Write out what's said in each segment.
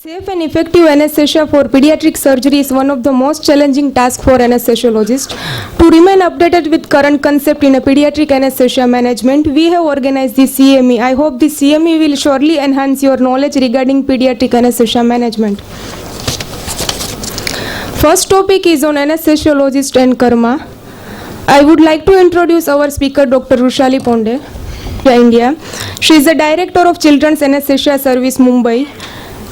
Safe and effective anesthesia for pediatric surgery is one of the most challenging tasks for anesthesiologists. To remain updated with current concept in a pediatric anesthesia management, we have organized the CME. I hope the CME will surely enhance your knowledge regarding pediatric anesthesia management. First topic is on anesthesiologist and karma. I would like to introduce our speaker, Dr. VRUSHALI PONDE, India. She is the Director of Children's Anesthesia Service, Mumbai.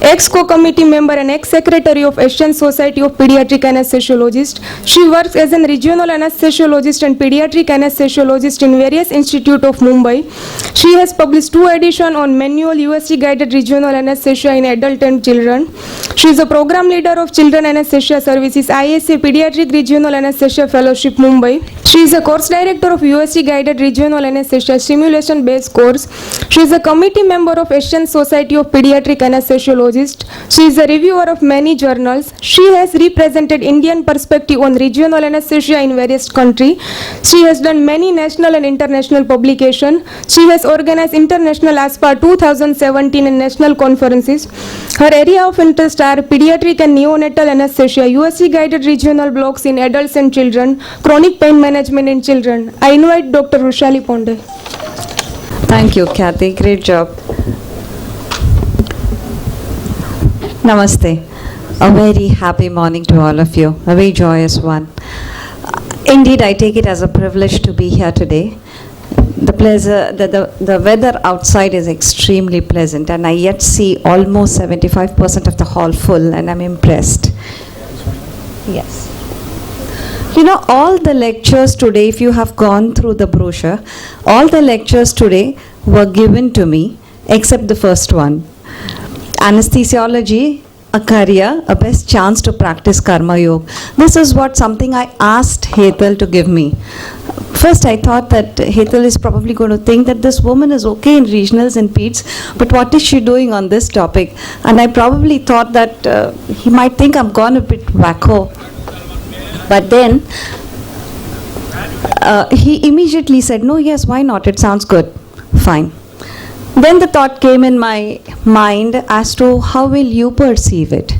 Ex-co-committee member and ex-secretary of Asian Society of Pediatric Anesthesiologists. She works as a regional anesthesiologist and pediatric anesthesiologist in various institutes of Mumbai. She has published 2 editions on manual USG-guided regional anesthesia in adult and children. She is a program leader of Children Anesthesia Services, ISA Pediatric Regional Anesthesia Fellowship, Mumbai. She is a course director of USG-guided regional anesthesia simulation-based course. She is a committee member of Asian Society of Pediatric Anesthesiologists. She is a reviewer of many journals. She has represented Indian perspective on regional anesthesia in various countries. She has done many national and international publications. She has organized international ASPA 2017 and national conferences. Her area of interest are pediatric and neonatal anesthesia, USC guided regional blocks in adults and children, chronic pain management in children. I invite Dr. VRUSHALI PONDE. Thank you, Kathy. Great job. Namaste. A very happy morning to all of you. A very joyous one. Indeed, I take it as a privilege to be here today. The weather outside is extremely pleasant, and I yet see almost 75% of the hall full, and I'm impressed. Yes. You know, all the lectures today, if you have gone through the brochure, all the lectures today were given to me, except the first one. Anesthesiology, a career, a best chance to practice Karmayoga. This is something I asked Hetal to give me. First I thought that Hetal is probably going to think that this woman is okay in regionals and peds, but what is she doing on this topic? And I probably thought that he might think I'm gone a bit wacko. But then he immediately said, no, yes, why not? It sounds good. Fine. Then the thought came in my mind as to how will you perceive it?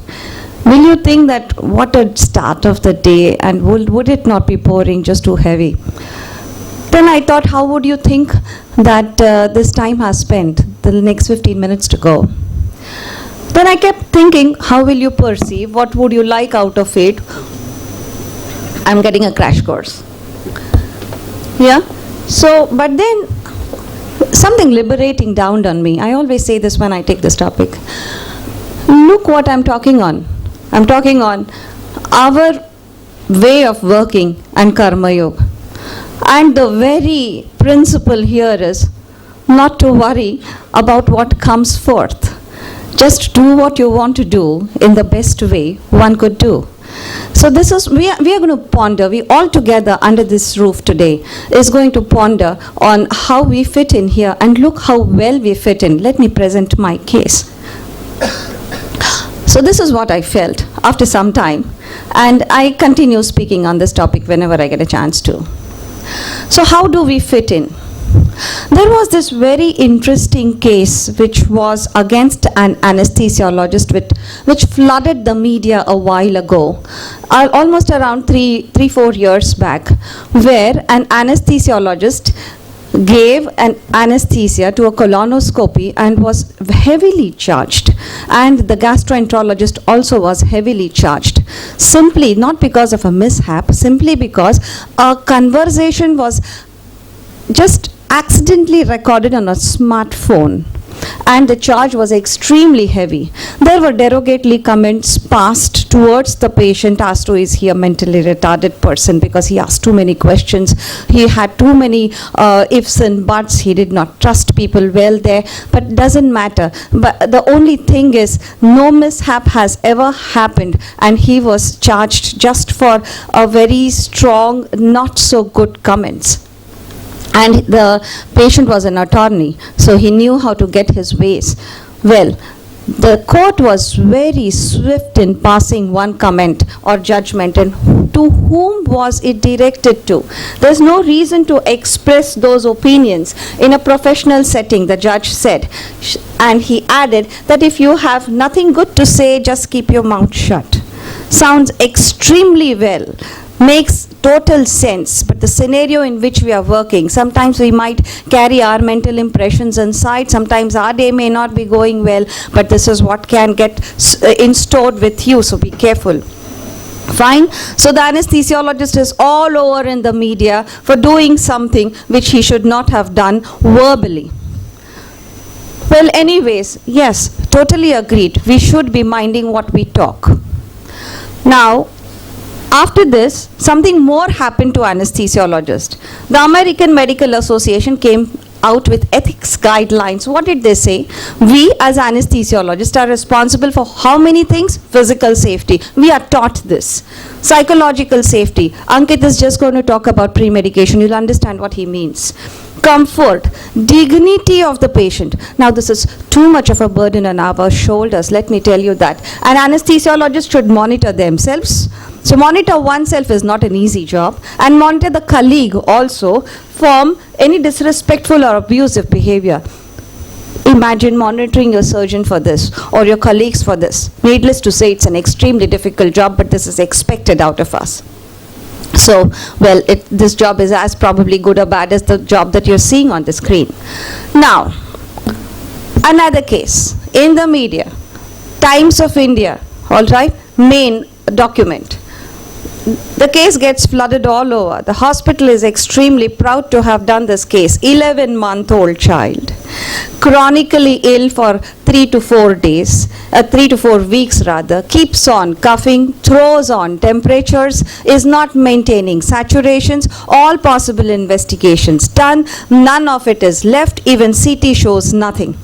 Will you think that what a start of the day, and would it not be boring, just too heavy? Then I thought, how would you think that this time has spent, the next 15 minutes to go? Then I kept thinking, how will you perceive? What would you like out of it? I'm getting a crash course. Yeah? So, but then something liberating dawned on me. I always say this when I take this topic. Look what I'm talking on. I'm talking on our way of working and Karmayoga. And the very principle here is not to worry about what comes forth. Just do what you want to do in the best way one could do. So this is, we are going to ponder, we all together under this roof today is going to ponder on how we fit in here, and look how well we fit in. Let me present my case. So this is what I felt after some time, and I continue speaking on this topic whenever I get a chance to. So how do we fit in? There was this very interesting case which was against an anesthesiologist which flooded the media a while ago, almost around 3-4 years back, where an anesthesiologist gave an anesthesia to a colonoscopy and was heavily charged, and the gastroenterologist also was heavily charged, simply not because of a mishap, simply because a conversation was just accidentally recorded on a smartphone, and the charge was extremely heavy. There were derogatory comments passed towards the patient as to, is he a mentally retarded person because he asked too many questions, he had too many ifs and buts, he did not trust people well there, but doesn't matter. But the only thing is, no mishap has ever happened, and he was charged just for a very strong, not so good comments. And the patient was an attorney, so he knew how to get his ways. Well, The court was very swift in passing one comment or judgment, and to whom was it directed to? There's no reason to express those opinions in a professional setting, the judge said. And he added that if you have nothing good to say, just keep your mouth shut. Sounds extremely well, makes total sense, but the scenario in which we are working, sometimes we might carry our mental impressions inside, sometimes our day may not be going well, but this is what can get installed with you, so be careful. Fine. So the anesthesiologist is all over in the media for doing something which he should not have done verbally. Well, anyways, yes, totally agreed. We should be minding what we talk. Now, after this, something more happened to anesthesiologists. The American Medical Association came out with ethics guidelines. What did they say? We as anesthesiologists are responsible for how many things? Physical safety. We are taught this. Psychological safety. Ankit is just going to talk about pre-medication. You'll understand what he means. Comfort, dignity of the patient. Now this is too much of a burden on our shoulders, let me tell you that. An anesthesiologist should monitor themselves. So monitor oneself is not an easy job, and monitor the colleague also from any disrespectful or abusive behavior. Imagine monitoring your surgeon for this or your colleagues for this. Needless to say, it's an extremely difficult job, but this is expected out of us. So, well, this job is as probably good or bad as the job that you're seeing on the screen. Now, another case in the media, Times of India, all right, main document. The case gets flooded all over. The hospital is extremely proud to have done this case. 11-month-old child, chronically ill for 3 to 4 days, 3 to 4 weeks rather, keeps on coughing, throws on temperatures, is not maintaining saturations, all possible investigations done, none of it is left, even CT shows nothing.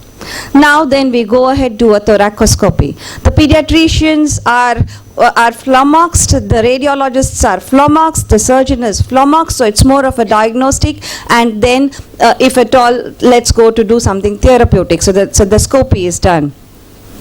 Now then we go ahead do a thoracoscopy. The pediatricians are flummoxed, the radiologists are flummoxed, the surgeon is flummoxed, so it's more of a diagnostic, and then if at all, let's go to do something therapeutic. So the scopy is done.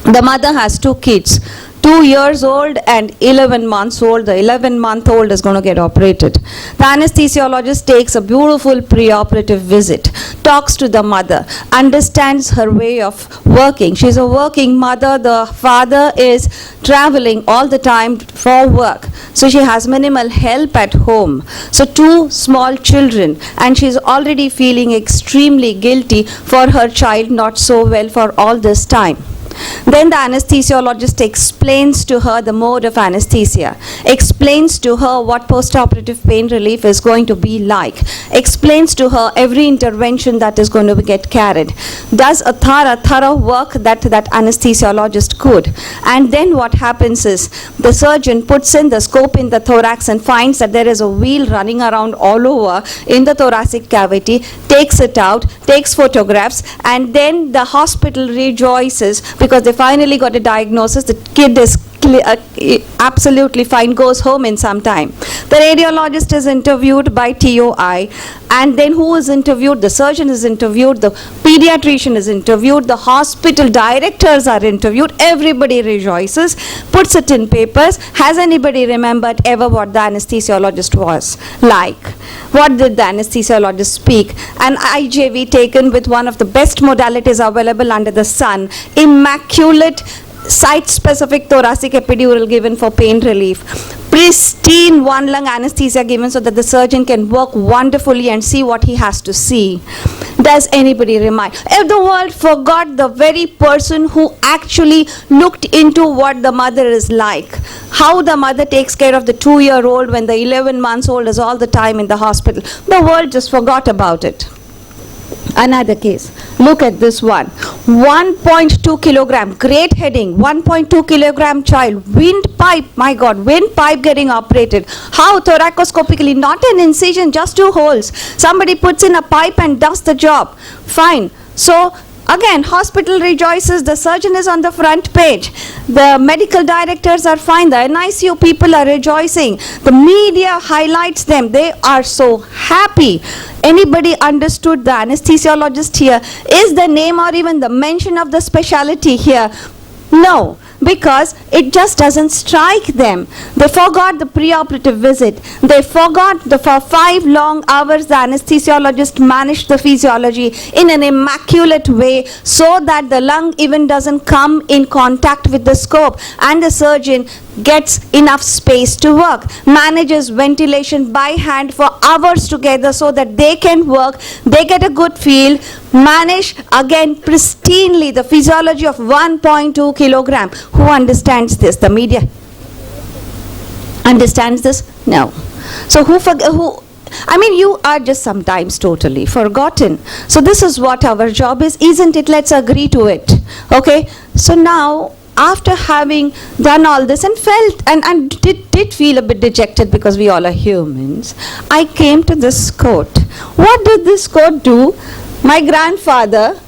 The mother has 2 kids, 2 years old and 11 months old. The 11-month-old is going to get operated. The anesthesiologist takes a beautiful preoperative visit, talks to the mother, understands her way of working. She's a working mother. The father is traveling all the time for work. So she has minimal help at home. So 2 small children, and she's already feeling extremely guilty for her child not so well for all this time. Then the anesthesiologist explains to her the mode of anesthesia, explains to her what post-operative pain relief is going to be like, explains to her every intervention that is going to get carried, does a thorough work that anesthesiologist could. And then what happens is the surgeon puts in the scope in the thorax and finds that there is a wheel running around all over in the thoracic cavity, takes it out, takes photographs, and then the hospital rejoices because they finally got a diagnosis. The kid is absolutely fine, goes home in some time. The radiologist is interviewed by TOI, and then who is interviewed? The surgeon is interviewed, the pediatrician is interviewed, the hospital directors are interviewed, everybody rejoices, puts it in papers. Has anybody remembered ever what the anesthesiologist was like? What did the anesthesiologist speak? An IJV taken with one of the best modalities available under the sun, immaculate site-specific thoracic epidural given for pain relief, pristine one-lung anesthesia given so that the surgeon can work wonderfully and see what he has to see. Does anybody remind? If the world forgot the very person who actually looked into what the mother is like, how the mother takes care of the 2-year-old when the 11 months old is all the time in the hospital, the world just forgot about it. Another case. Look at this one. 1.2 kilogram, great heading, 1.2 kilogram child, windpipe, my God, windpipe getting operated. How? Thoracoscopically, not an incision, just 2 holes. Somebody puts in a pipe and does the job. Fine. So, again, hospital rejoices, the surgeon is on the front page, the medical directors are fine, the NICU people are rejoicing, the media highlights them, they are so happy. Anybody understood the anesthesiologist here? Is the name or even the mention of the specialty here No, because it just doesn't strike them. They forgot the preoperative visit. They forgot for 5 long hours the anesthesiologist managed the physiology in an immaculate way so that the lung even doesn't come in contact with the scope, and the surgeon gets enough space to work, manages ventilation by hand for hours together so that they can work, they get a good feel, manage again pristinely the physiology of 1.2 kilogram. Who understands this? The media understands this? No. So you are just sometimes totally forgotten. So this is what our job is, isn't it? Let's agree to it. Okay? So now, after having done all this and felt and did feel a bit dejected because we all are humans, I came to this quote. What did this quote do? My grandfather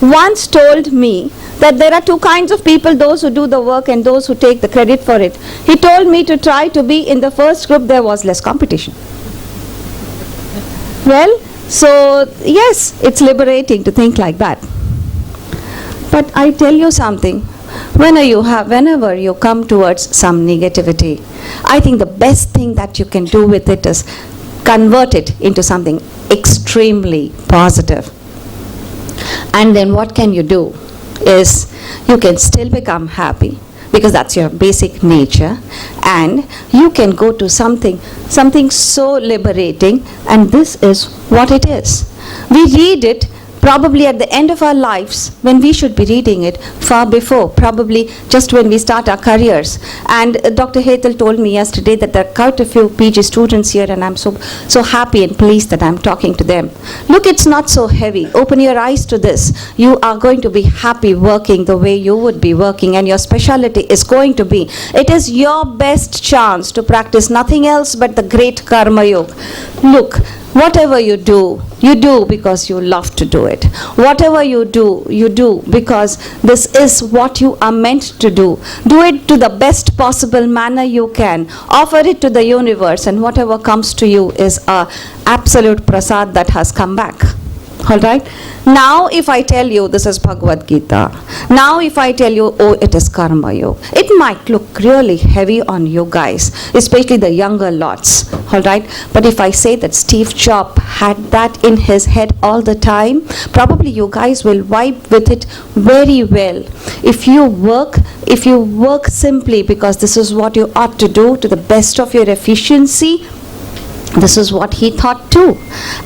once told me that there are 2 kinds of people, those who do the work and those who take the credit for it. He told me to try to be in the first group, there was less competition. Well, so yes, it's liberating to think like that. But I tell you something, whenever you come towards some negativity, I think the best thing that you can do with it is convert it into something extremely positive. And then what can you do is you can still become happy because that's your basic nature, and you can go to something so liberating, and this is what it is. We read it probably at the end of our lives when we should be reading it far before, probably just when we start our careers. And Dr. Hetal told me yesterday that there are quite a few PG students here, and I'm so happy and pleased that I'm talking to them. Look, it's not so heavy. Open your eyes to this. You are going to be happy working the way you would be working, and your specialty is going to be. It is your best chance to practice nothing else but the great Karmayoga. Look, whatever you do because you love to do it. Whatever you do because this is what you are meant to do. Do it to the best possible manner you can. Offer it to the universe, and whatever comes to you is a absolute prasad that has come back. All right? Now if I tell you this is Bhagavad Gita, now if I tell you, oh, it is Karma Yoga, it might look really heavy on you guys, especially the younger lots. All right? But if I say that Steve Jobs had that in his head all the time, probably you guys will vibe with it very well. If you work simply because this is what you ought to do to the best of your efficiency, this is what he thought too.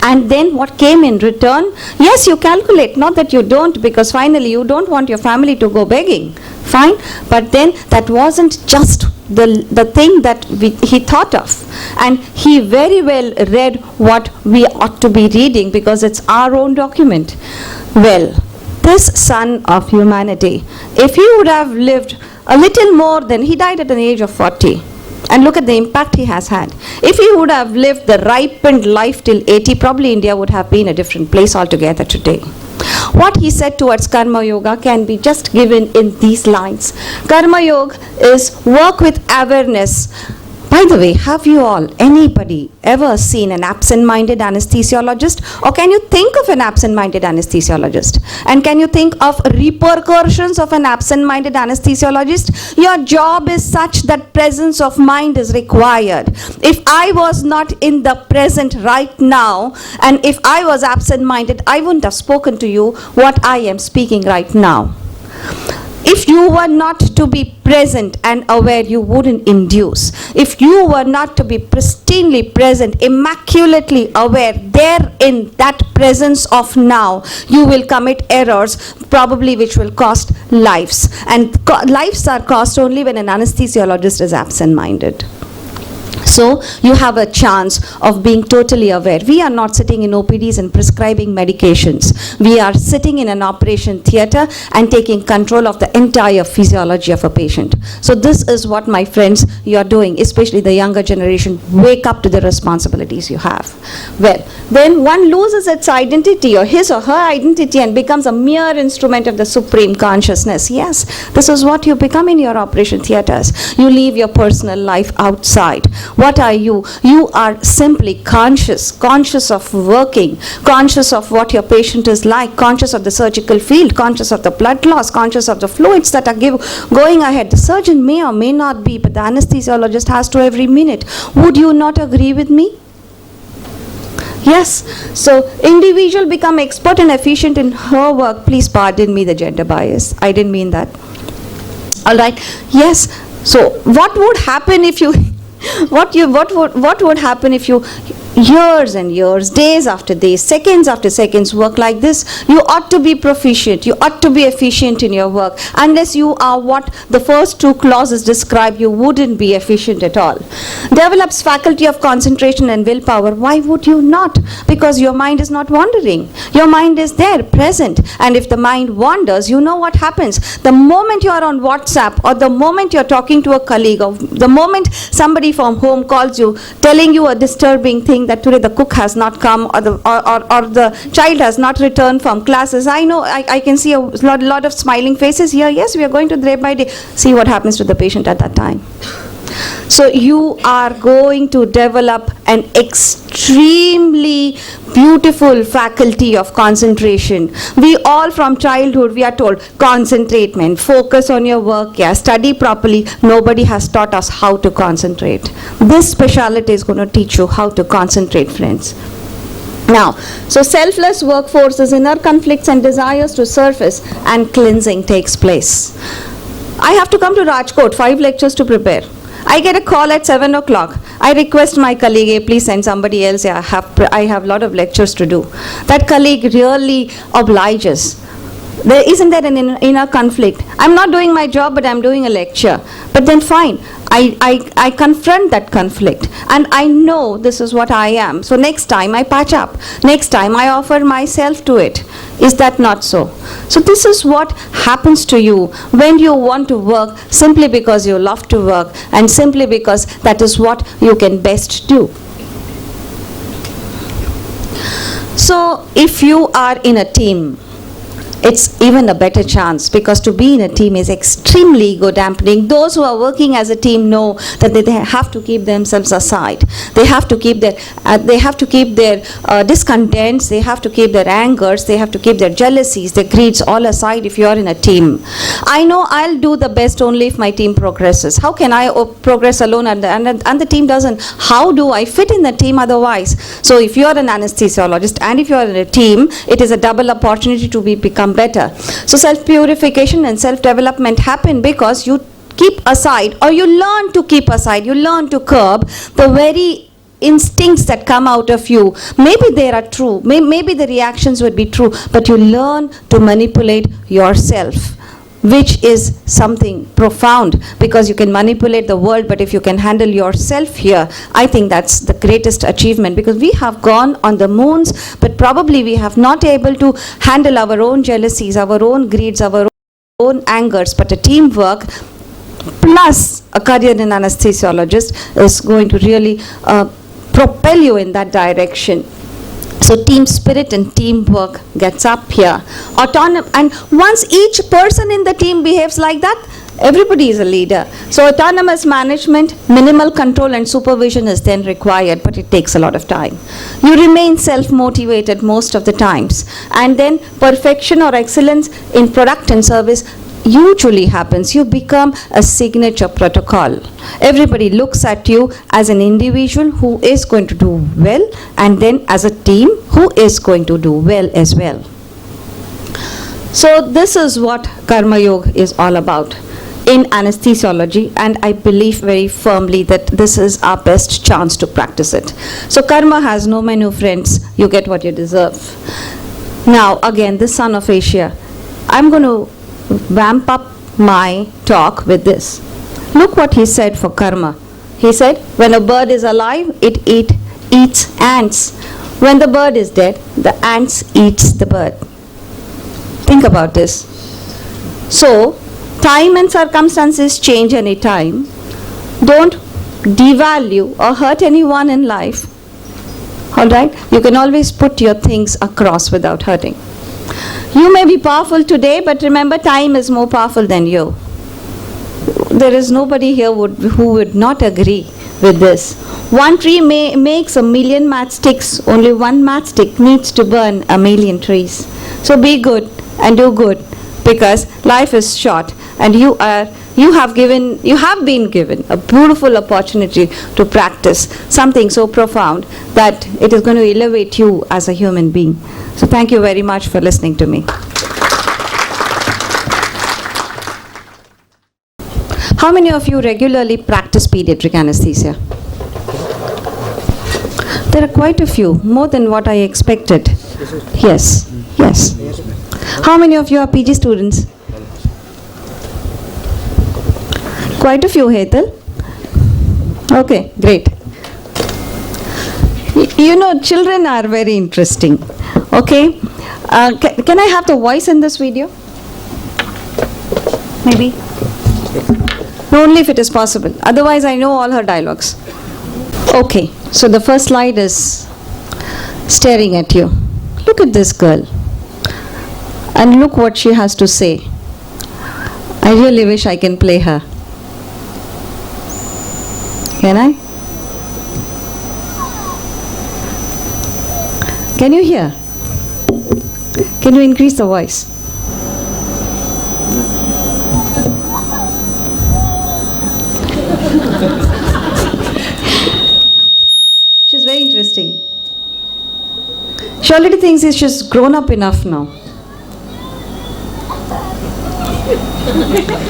And then what came in return? Yes, you calculate, not that you don't, because finally you don't want your family to go begging. Fine, but then that wasn't just the thing that he thought of. And he very well read what we ought to be reading because it's our own document. Well, this son of humanity, if he would have lived a little more than, he died at an age of 40. And look at the impact he has had. If he would have lived the ripened life till 80, probably India would have been a different place altogether today. What he said towards Karma Yoga can be just given in these lines. Karma Yoga is work with awareness. By the way, have you all, anybody, ever seen an absent-minded anesthesiologist? Or can you think of an absent-minded anesthesiologist? And can you think of repercussions of an absent-minded anesthesiologist? Your job is such that presence of mind is required. If I was not in the present right now, and if I was absent-minded, I wouldn't have spoken to you what I am speaking right now. If you were not to be present and aware, you wouldn't induce. If you were not to be pristinely present, immaculately aware, there in that presence of now, you will commit errors, probably which will cost lives. And lives are cost only when an anesthesiologist is absent-minded. So you have a chance of being totally aware. We are not sitting in OPDs and prescribing medications. We are sitting in an operation theater and taking control of the entire physiology of a patient. So this is what, my friends, you are doing, especially the younger generation. Wake up to the responsibilities you have. Well, then one loses its identity or his or her identity and becomes a mere instrument of the supreme consciousness. Yes, this is what you become in your operation theaters. You leave your personal life outside. What are you? You are simply conscious of working, conscious of what your patient is like, conscious of the surgical field, conscious of the blood loss, conscious of the fluids that are going ahead. The surgeon may or may not be, but the anesthesiologist has to every minute. Would you not agree with me? Yes. So individual become expert and efficient in her work. Please pardon me the gender bias. I didn't mean that. All right. Yes. So what would happen if you what would happen if you years and years, days after days, seconds after seconds work like this? You ought to be proficient. You ought to be efficient in your work. Unless you are what the first two clauses describe, you wouldn't be efficient at all. Develops faculty of concentration and willpower. Why would you not? Because your mind is not wandering. Your mind is there, present. And if the mind wanders, you know what happens. The moment you are on WhatsApp, or the moment you're talking to a colleague, or the moment somebody from home calls you, telling you a disturbing thing, that today the cook has not come, or the child has not returned from classes. I know, I can see a lot of smiling faces here. Yes, we are going to day by day. See what happens to the patient at that time. So you are going to develop an extremely beautiful faculty of concentration. We all from childhood, we are told, concentrate, man, focus on your work, yeah, study properly. Nobody has taught us how to concentrate. This specialty is going to teach you how to concentrate, friends. Now, so selfless workforces, inner conflicts and desires to surface, and cleansing takes place. I have to come to Rajkot, 5 lectures to prepare. I get a call at 7 o'clock. I request my colleague, hey, please send somebody else. I have a lot of lectures to do. That colleague really obliges. Isn't there an inner conflict? I'm not doing my job, but I'm doing a lecture. But then fine, I confront that conflict, and I know this is what I am. So next time I patch up. Next time I offer myself to it. Is that not so? So this is what happens to you when you want to work simply because you love to work, and simply because that is what you can best do. So if you are in a team, it's even a better chance, because to be in a team is extremely ego dampening. Those who are working as a team know that they have to keep themselves aside. They have to keep their discontents, they have to keep their angers, they have to keep their jealousies, their greeds all aside if you are in a team. I know I'll do the best only if my team progresses. How can I progress alone and the team doesn't? How do I fit in the team otherwise? So if you are an anesthesiologist and if you are in a team, it is a double opportunity to become better. So self-purification and self-development happen because you keep aside, or you learn to keep aside, you learn to curb the very instincts that come out of you. Maybe they are true, maybe the reactions would be true, but you learn to manipulate yourself, which is something profound, because you can manipulate the world, but if you can handle yourself here, I think that's the greatest achievement, because we have gone on the moons, but probably we have not able to handle our own jealousies, our own greeds, our own angers. But a teamwork plus a career in anesthesiologist is going to really propel you in that direction. So team spirit and teamwork gets up here. And once each person in the team behaves like that, everybody is a leader. So autonomous management, minimal control and supervision is then required, but it takes a lot of time. You remain self-motivated most of the times. And then perfection or excellence in product and service usually happens. You become a signature protocol. Everybody looks at you as an individual who is going to do well, and then as a team who is going to do well as well. So this is what Karmayoga is all about in anesthesiology, and I believe very firmly that this is our best chance to practice it. So karma has no menu, friends. You get what you deserve. Now again, the son of Asia. I'm going to vamp up my talk with this. Look what he said for karma. He said, when a bird is alive, it eats ants. When the bird is dead, the ants eats the bird. Think about this. So, time and circumstances change any time. Don't devalue or hurt anyone in life. All right? You can always put your things across without hurting. You may be powerful today, but remember, time is more powerful than you. There is nobody here who would not agree with this. One tree makes 1,000,000 matchsticks. Only one matchstick needs to burn 1,000,000 trees. So be good and do good, because life is short, and you have been given a beautiful opportunity to practice something so profound that it is going to elevate you as a human being. So thank you very much for listening to me. How many of you regularly practice pediatric anesthesia? There are quite a few, more than what I expected. Yes, yes. How many of you are PG students? Quite a few, Hetal. Okay, great. You know, children are very interesting. Okay, can I have the voice in this video? Maybe. Only if it is possible. Otherwise, I know all her dialogues. Okay, so the first slide is staring at you. Look at this girl. And look what she has to say. I really wish I can play her. Can I? Can you hear? Can you increase the voice? She's very interesting. She already thinks she's grown up enough now.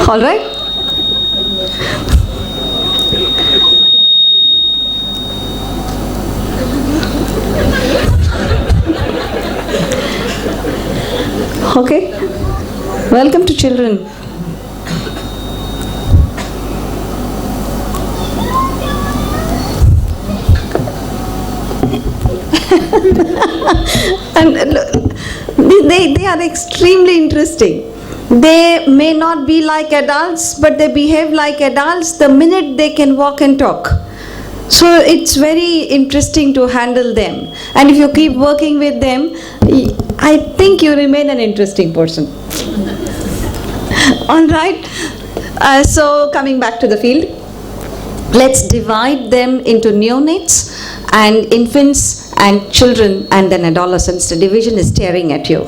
All right? Okay. Welcome to children. And they are extremely interesting. They may not be like adults, but they behave like adults the minute they can walk and talk. So it's very interesting to handle them. And if you keep working with them, I think you remain an interesting person. All right. So coming back to the field, let's divide them into neonates and infants and children and then adolescents. The division is staring at you.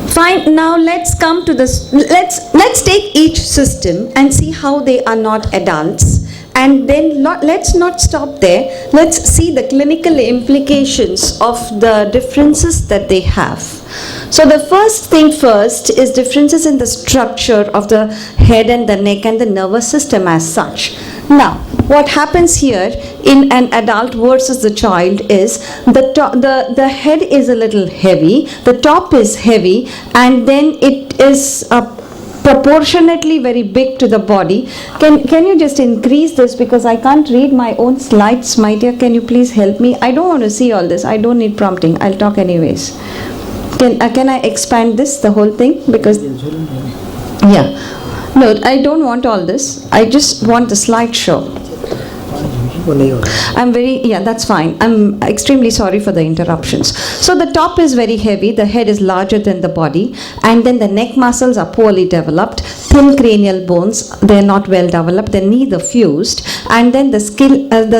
Fine, now let's come to this. Let's take each system and see how they are not adults. And then let's not stop there. Let's see the clinical implications of the differences that they have. So the first thing first is differences in the structure of the head and the neck and the nervous system as such. Now, what happens here in an adult versus the child is the head is a little heavy, the top is heavy, and then it is proportionately very big to the body. Can you just increase this, because I can't read my own slides, my dear. Can you please help me? I don't want to see all this. I don't need prompting. I'll talk anyways. Can I expand this, the whole thing? Because no, I don't want all this. I just want the slideshow. That's fine. I'm extremely sorry for the interruptions. So the top is very heavy, the head is larger than the body, and then the neck muscles are poorly developed, thin cranial bones, they're not well developed, they're neither fused, and then the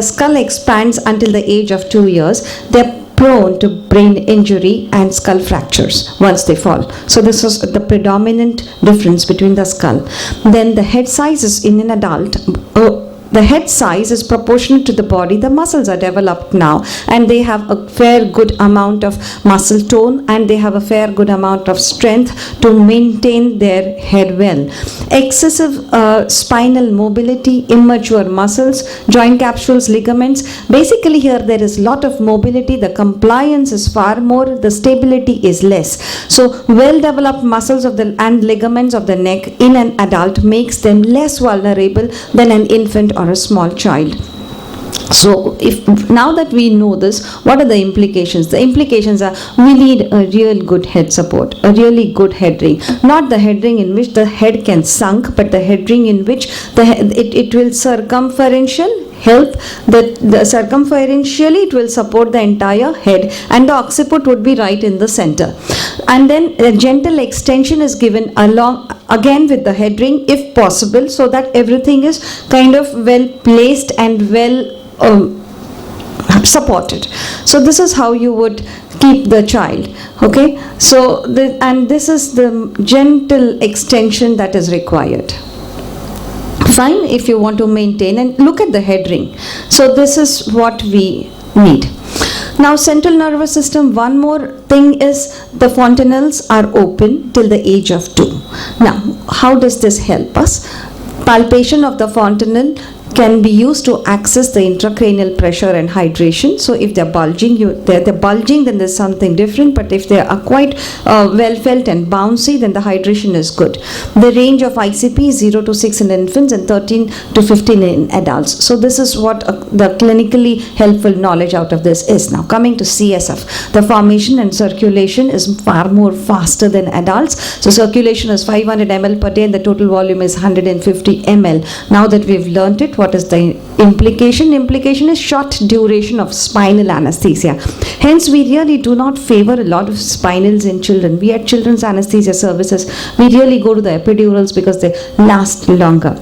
skull expands until the age of 2 years. They're prone to brain injury and skull fractures once they fall. So this is the predominant difference between the skull. Then the head size is in an adult. The head size is proportionate to the body. The muscles are developed now, and they have a fair good amount of muscle tone, and they have a fair good amount of strength to maintain their head well. Excessive spinal mobility, immature muscles, joint capsules, ligaments. Basically here there is a lot of mobility. The compliance is far more. The stability is less. So well developed muscles and ligaments of the neck in an adult makes them less vulnerable than an infant or a small child. So now that we know this, what are the implications? The implications are we need a real good head support, a really good head ring. Not the head ring in which the head can sunk, but the head ring in which it will circumferential help the circumferentially, it will support the entire head, and the occiput would be right in the center. And then a gentle extension is given along again with the head ring if possible, so that everything is kind of well placed and well supported. So this is how you would keep the child. Okay, so and this is the gentle extension that is required. Fine, if you want to maintain, and look at the head ring. So this is what we need. Now, central nervous system, one more thing is the fontanelles are open till the age of 2. Now, how does this help us? Palpation of the fontanelle can be used to access the intracranial pressure and hydration. So if they're bulging, they're bulging, then there's something different. But if they are quite well felt and bouncy, then the hydration is good. The range of ICP is 0 to 6 in infants and 13 to 15 in adults. So this is what the clinically helpful knowledge out of this is. Now coming to CSF, the formation and circulation is far more faster than adults. So circulation is 500 ml per day and the total volume is 150 ml. Now that we've learnt it, what is the implication? Implication is short duration of spinal anesthesia. Hence, we really do not favor a lot of spinals in children. We at Children's Anesthesia Services, we really go to the epidurals because they last longer.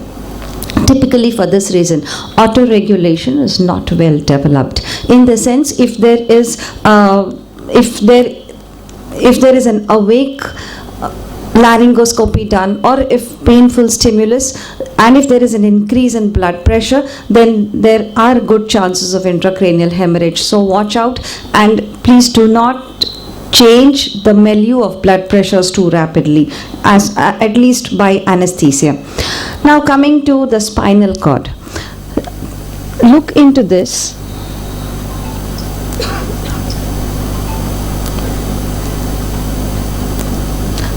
Typically for this reason, auto-regulation is not well developed. In the sense, if there is an awake laryngoscopy done, or if painful stimulus, and if there is an increase in blood pressure, then there are good chances of intracranial hemorrhage. So watch out, and please do not change the milieu of blood pressures too rapidly, as at least by anesthesia. Now coming to the spinal cord, look into this.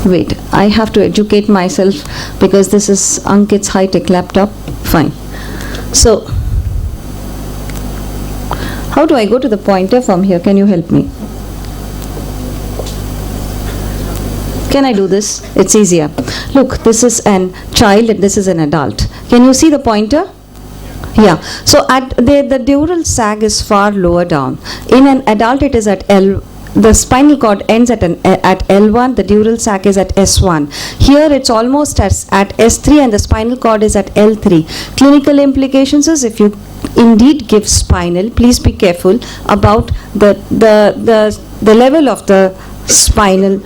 Wait, I have to educate myself because this is Ankit's high-tech laptop. Fine. So, how do I go to the pointer from here? Can you help me? Can I do this? It's easier. Look, this is a child and this is an adult. Can you see the pointer? Yeah. So, at the dural sag is far lower down. In an adult, it is at L. The spinal cord ends at L1, the dural sac is at S1. Here it's almost at S3 and the spinal cord is at L3. Clinical implications is, if you indeed give spinal, please be careful about the level of the spinal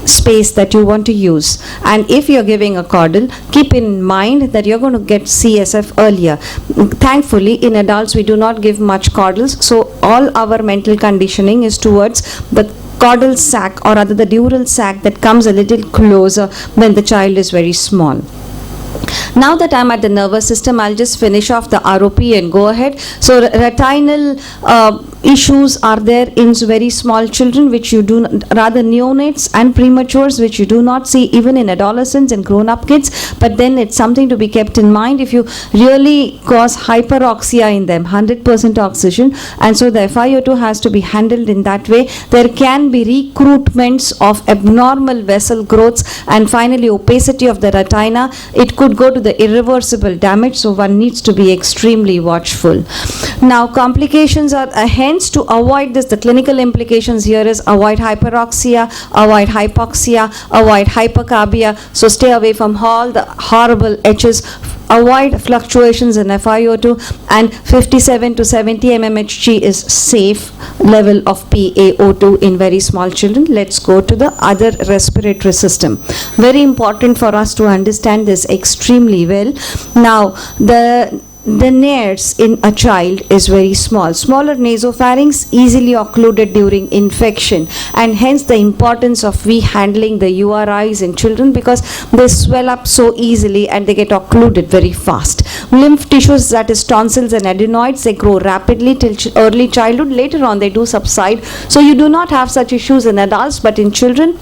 space that you want to use. And if you're giving a caudal, keep in mind that you're going to get CSF earlier. Thankfully, in adults, we do not give much caudals, so all our mental conditioning is towards the caudal sac, or rather the dural sac that comes a little closer when the child is very small. Now that I'm at the nervous system, I'll just finish off the ROP and go ahead. So retinal issues are there in very small children, which you do, rather neonates and prematures, which you do not see even in adolescents and grown-up kids. But then it's something to be kept in mind. If you really cause hyperoxia in them, 100% oxygen, and so the FiO2 has to be handled in that way, there can be recruitments of abnormal vessel growths, and finally opacity of the retina. It could go to the irreversible damage, so one needs to be extremely watchful. Now complications are, hence to avoid this, the clinical implications here is avoid hyperoxia, avoid hypoxia, avoid hypercarbia. So stay away from all the horrible H's, avoid fluctuations in FiO2, and 57 to 70 mmHg is safe level of PaO2 in very small children. Let's go to the other respiratory system. Very important for us to understand this extremely well. Now the nares in a child is very small. Smaller nasopharynx easily occluded during infection, and hence the importance of we handling the URIs in children, because they swell up so easily and they get occluded very fast. Lymph tissues, that is tonsils and adenoids, they grow rapidly till early childhood. Later on they do subside. So you do not have such issues in adults, but in children,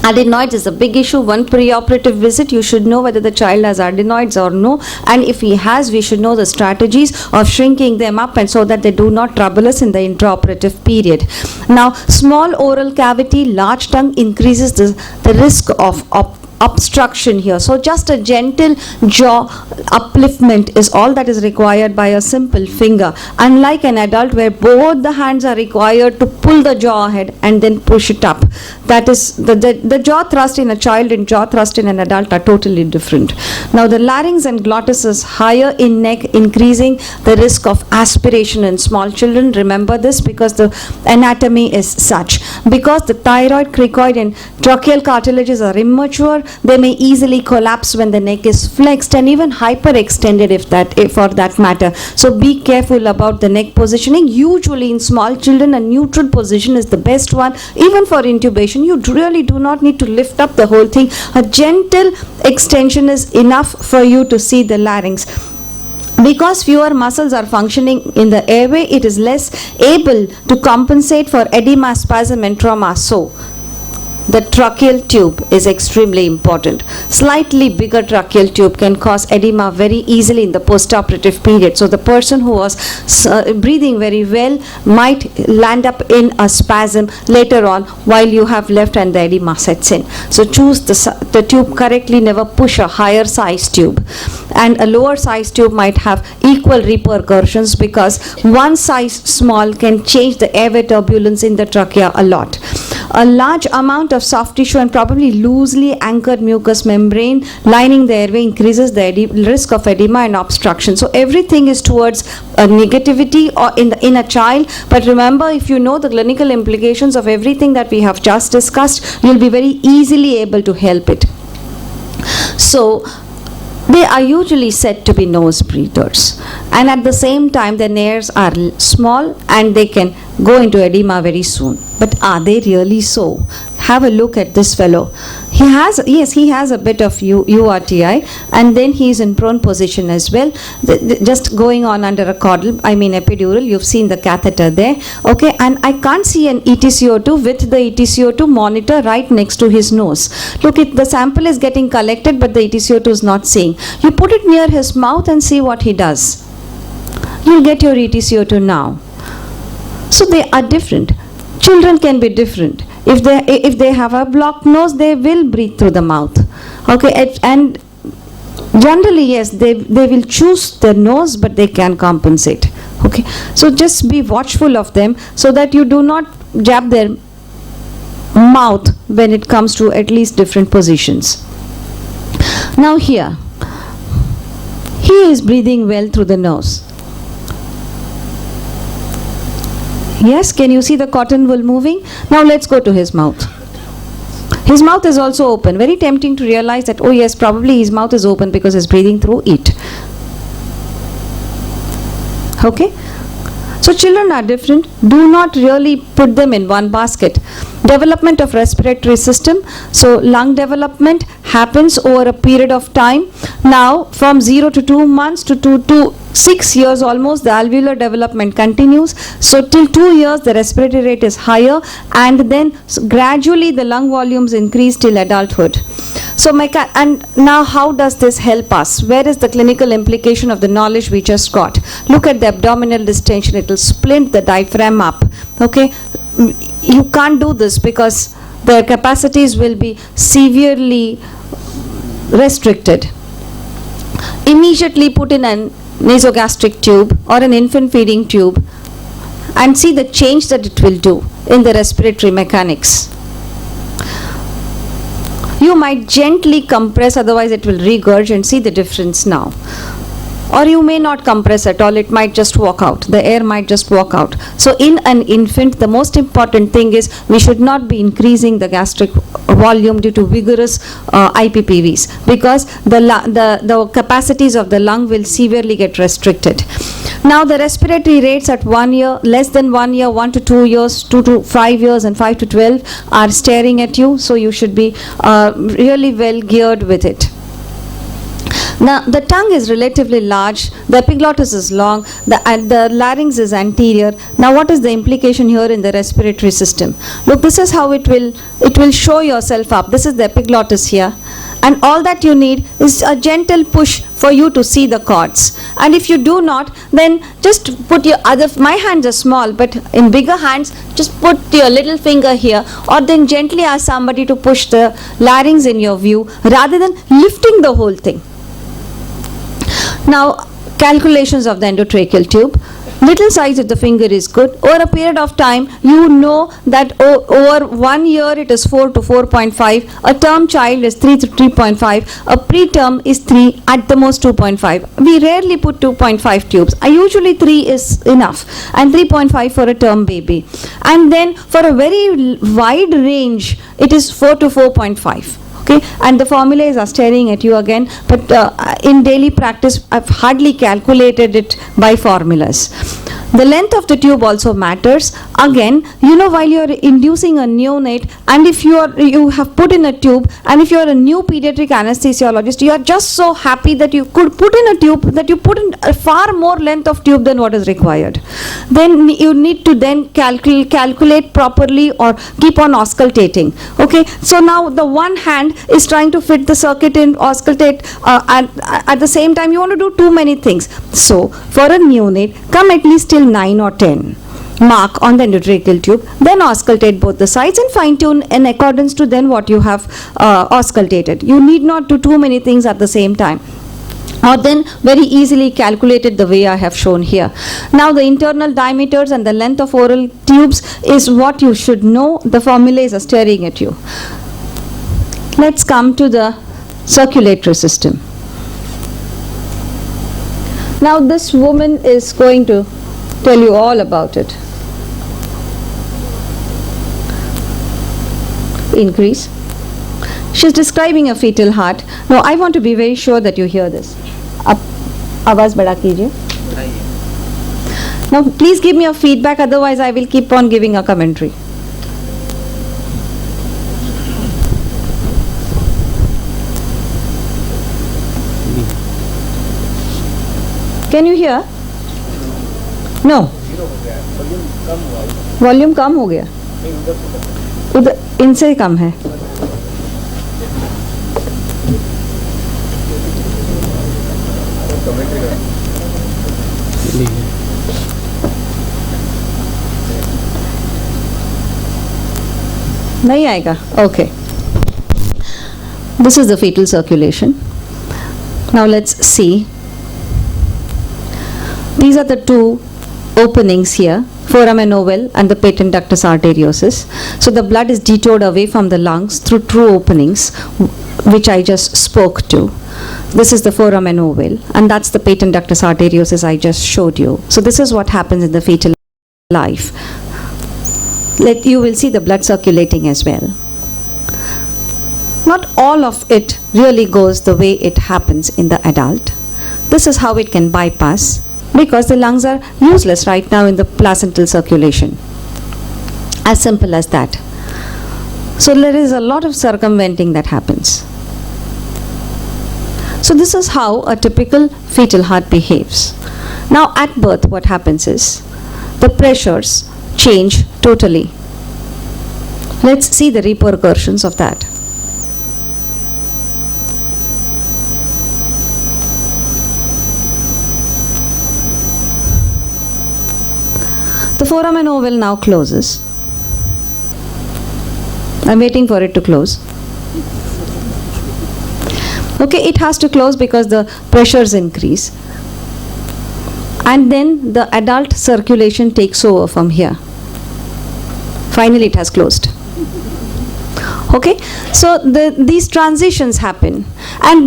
adenoids is a big issue. One preoperative visit, you should know whether the child has adenoids or no, and if he has, we should know the strategies of shrinking them up, and so that they do not trouble us in the intraoperative period. Now, small oral cavity, large tongue increases the risk of obstruction here. So just a gentle jaw upliftment is all that is required by a simple finger. Unlike an adult where both the hands are required to pull the jaw ahead and then push it up. That is the jaw thrust in a child and jaw thrust in an adult are totally different. Now the larynx and glottis is higher in neck, increasing the risk of aspiration in small children. Remember this because the anatomy is such. Because the thyroid, cricoid and tracheal cartilages are immature, they may easily collapse when the neck is flexed and even hyperextended if for that matter. So be careful about the neck positioning. Usually in small children a neutral position is the best one. Even for intubation you really do not need to lift up the whole thing. A gentle extension is enough for you to see the larynx. Because fewer muscles are functioning in the airway, it is less able to compensate for edema, spasm and trauma. So the tracheal tube is extremely important. Slightly bigger tracheal tube can cause edema very easily in the postoperative period. So the person who was breathing very well might land up in a spasm later on while you have left and the edema sets in. So choose the tube correctly, never push a higher size tube. And a lower size tube might have equal repercussions because one size small can change the airway turbulence in the trachea a lot. A large amount of soft tissue and probably loosely anchored mucous membrane lining the airway increases the risk of edema and obstruction. So everything is towards a negativity or in a child. But remember, if you know the clinical implications of everything that we have just discussed, you'll be very easily able to help it. So they are usually said to be nose breathers, and at the same time their nares are small and they can go into edema very soon. But are they really so? Have a look at this fellow. He has a bit of URTI and then he is in prone position as well. Just going on under a caudal, epidural. You've seen the catheter there. Okay, and I can't see an ETCO2 with the ETCO2 monitor right next to his nose. Look, the sample is getting collected but the ETCO2 is not seeing. You put it near his mouth and see what he does. You'll get your ETCO2 now. So they are different. Children can be different. If they have a blocked nose, they will breathe through the mouth. Okay, and generally, yes, they will choose the nose, but they can compensate. Okay, so just be watchful of them so that you do not jab their mouth when it comes to at least different positions. Now here, he is breathing well through the nose. Yes, can you see the cotton wool moving? Now let's go to his mouth. His mouth is also open. Very tempting to realize that, oh yes, probably his mouth is open because he's breathing through it. Okay? So children are different. Do not really put them in one basket. Development of respiratory system. So lung development happens over a period of time. Now from 0 to 2 months to 2 to 6 years almost, the alveolar development continues. So till 2 years the respiratory rate is higher, and then gradually the lung volumes increase till adulthood. So and now how does this help us? Where is the clinical implication of the knowledge we just got? Look at the abdominal distension. It will splint the diaphragm up. Okay, you can't do this because their capacities will be severely restricted. Immediately put in an nasogastric tube or an infant feeding tube and see the change that it will do in the respiratory mechanics. You might gently compress, otherwise it will regurge, and see the difference now. Or you may not compress at all, it might just walk out. The air might just walk out. So in an infant, the most important thing is we should not be increasing the gastric volume due to vigorous IPPVs, because the capacities of the lung will severely get restricted. Now the respiratory rates at 1 year, less than 1 year, 1 to 2 years, 2 to 5 years and 5 to 12 are staring at you. So you should be really well geared with it. Now the tongue is relatively large, the epiglottis is long, the larynx is anterior. Now what is the implication here in the respiratory system? Look, this is how it will show yourself up. This is the epiglottis here, and all that you need is a gentle push for you to see the cords. And if you do not, then just put your my hands are small, but in bigger hands, just put your little finger here, or then gently ask somebody to push the larynx in your view, rather than lifting the whole thing. Now, calculations of the endotracheal tube. Little size of the finger is good. Over a period of time, you know that over 1 year it is 4 to 4.5. A term child is 3 to 3.5. A preterm is 3, at the most 2.5. We rarely put 2.5 tubes. Usually 3 is enough, and 3.5 for a term baby. And then for a very wide range, it is 4 to 4.5. Okay, and the formulas are staring at you again, but in daily practice I've hardly calculated it by formulas. The length of the tube also matters. Again, you know, while you're inducing a neonate, and if you have put in a tube, and if you're a new pediatric anesthesiologist, you are just so happy that you could put in a tube, that you put in a far more length of tube than what is required. Then you need to then calculate properly or keep on auscultating. Okay, so now the one hand is trying to fit the circuit in, auscultate, and at the same time you want to do too many things. So for a neonate, come at least till 9 or 10. Mark on the endotracheal tube, then auscultate both the sides and fine tune in accordance to then what you have auscultated. You need not do too many things at the same time, or then very easily calculated the way I have shown here. Now the internal diameters and the length of oral tubes is what you should know. The formulas are staring at you. Let's come to the circulatory system. Now this woman is going to tell you all about it. Increase. She's describing a fetal heart. Now I want to be very sure that you hear this. आवाज बड़ा कीजिए. Now please give me a feedback, otherwise I will keep on giving a commentary. Can you hear? No. Volume कम हो गया. उधर इनसे कम है. नहीं आएगा. Okay. This is the fetal circulation. Now let's see. These are the two openings here, foramen ovale and the patent ductus arteriosus. So the blood is detoured away from the lungs through true openings, which I just spoke to. This is the foramen ovale, and that's the patent ductus arteriosus I just showed you. So this is what happens in the fetal life. You will see the blood circulating as well. Not all of it really goes the way it happens in the adult. This is how it can bypass, because the lungs are useless right now in the placental circulation. As simple as that. So there is a lot of circumventing that happens. So this is how a typical fetal heart behaves. Now at birth what happens is, the pressures change totally. Let's see the repercussions of that. The foramen ovale now closes. I'm waiting for it to close. Okay, it has to close because the pressures increase. And then the adult circulation takes over from here. Finally it has closed. Okay, so these transitions happen.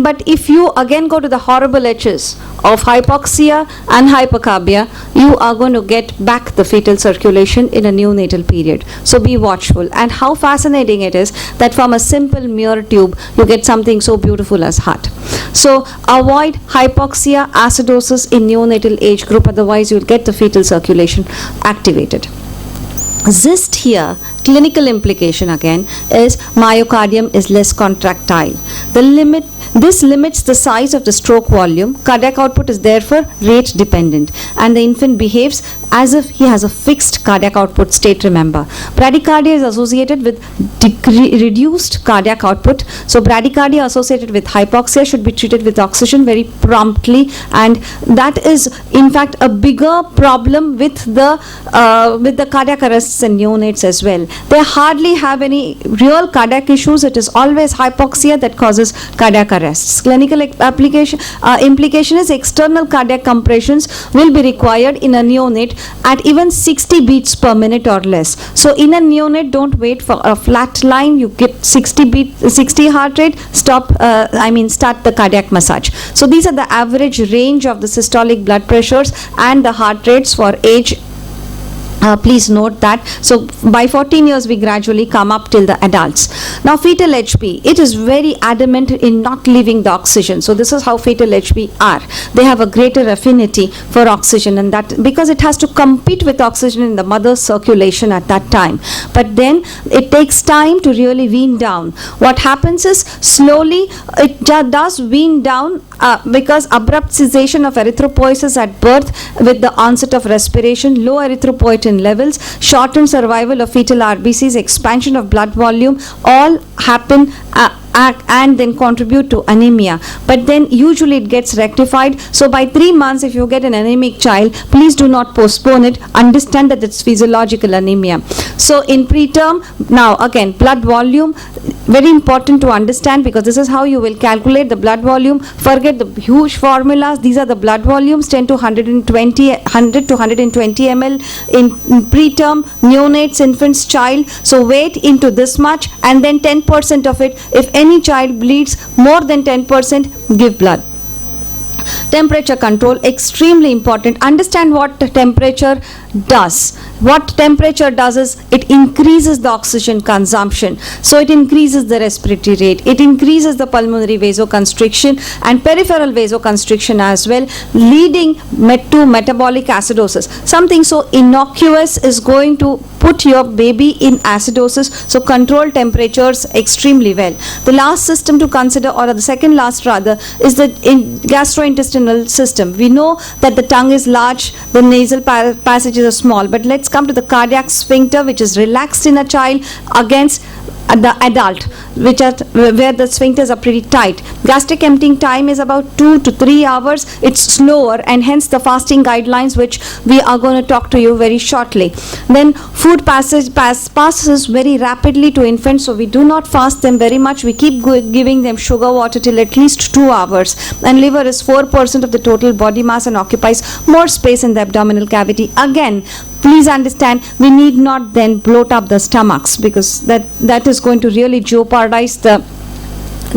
But if you again go to the horrible H's of hypoxia and hypocarbia, you are going to get back the fetal circulation in a neonatal period. So be watchful. And how fascinating it is that from a simple mere tube, you get something so beautiful as heart. So avoid hypoxia, acidosis in neonatal age group, otherwise you'll get the fetal circulation activated. Cyst here, clinical implication again, is myocardium is less contractile. The This limits the size of the stroke volume. Cardiac output is therefore rate dependent, and the infant behaves as if he has a fixed cardiac output state, remember. Bradycardia is associated with reduced cardiac output. So bradycardia associated with hypoxia should be treated with oxygen very promptly, and that is in fact a bigger problem with the cardiac arrests in neonates as well. They hardly have any real cardiac issues. It is always hypoxia that causes cardiac arrests. Clinical implication is external cardiac compressions will be required in a neonate at even 60 beats per minute or less. So in a neonate, don't wait for a flat line. You get 60 heart rate, start the cardiac massage. So these are the average range of the systolic blood pressures and the heart rates for age. Please note that. So by 14 years we gradually come up till the adults. Now fetal HP, it is very adamant in not leaving the oxygen. So this is how fetal HP are. They have a greater affinity for oxygen, and that because it has to compete with oxygen in the mother's circulation at that time. But then it takes time to really wean down. What happens is slowly it does wean down because abrupt cessation of erythropoiesis at birth with the onset of respiration, low erythropoietin levels, shortened survival of fetal RBCs, expansion of blood volume, all happen and then contribute to anemia. But then usually it gets rectified. So by 3 months, if you get an anemic child, please do not postpone it. Understand that it's physiological anemia. So in preterm, now again, blood volume, very important to understand, because this is how you will calculate the blood volume. Forget the huge formulas. These are the blood volumes, 100 to 120 ml in preterm, neonates, infants, child. So weight into this much, and then 10% of it. If any child bleeds more than 10%, give blood. Temperature control, extremely important. Understand what temperature does. What temperature does is it increases the oxygen consumption. So it increases the respiratory rate. It increases the pulmonary vasoconstriction and peripheral vasoconstriction as well, leading to metabolic acidosis. Something so innocuous is going to put your baby in acidosis. So control temperatures extremely well. The last system to consider, or the second last rather, is the gastrointestinal system. We know that the tongue is large, the nasal passages are small, but let's come to the cardiac sphincter, which is relaxed in a child against the adult, where the sphincters are pretty tight. Gastric emptying time is about 2 to 3 hours. It's slower, and hence the fasting guidelines, which we are going to talk to you very shortly. Then food passes very rapidly to infants, so we do not fast them very much. We keep giving them sugar water till at least 2 hours. And liver is 4% of the total body mass and occupies more space in the abdominal cavity. Again, please understand, we need not then bloat up the stomachs, because that is going to really jeopardize the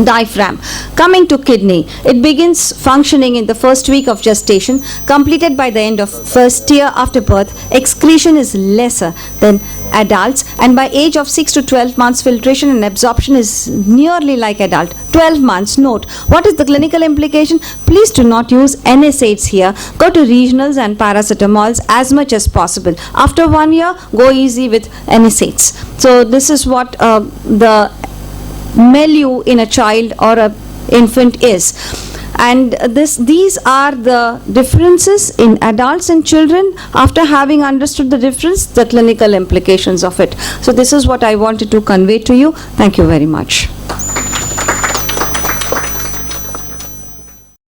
diaphragm. Coming to kidney, it begins functioning in the first week of gestation, completed by the end of first year after birth. Excretion is lesser than adults, and by age of 6 to 12 months, filtration and absorption is nearly like adult. 12 months, note, what is the clinical implication? Please do not use NSAIDs here. Go to regionals and paracetamols as much as possible. After 1 year, go easy with NSAIDs. So this is what the milieu in a child or a infant is. And these are the differences in adults and children. After having understood the difference, the clinical implications of it. So this is what I wanted to convey to you. Thank you very much.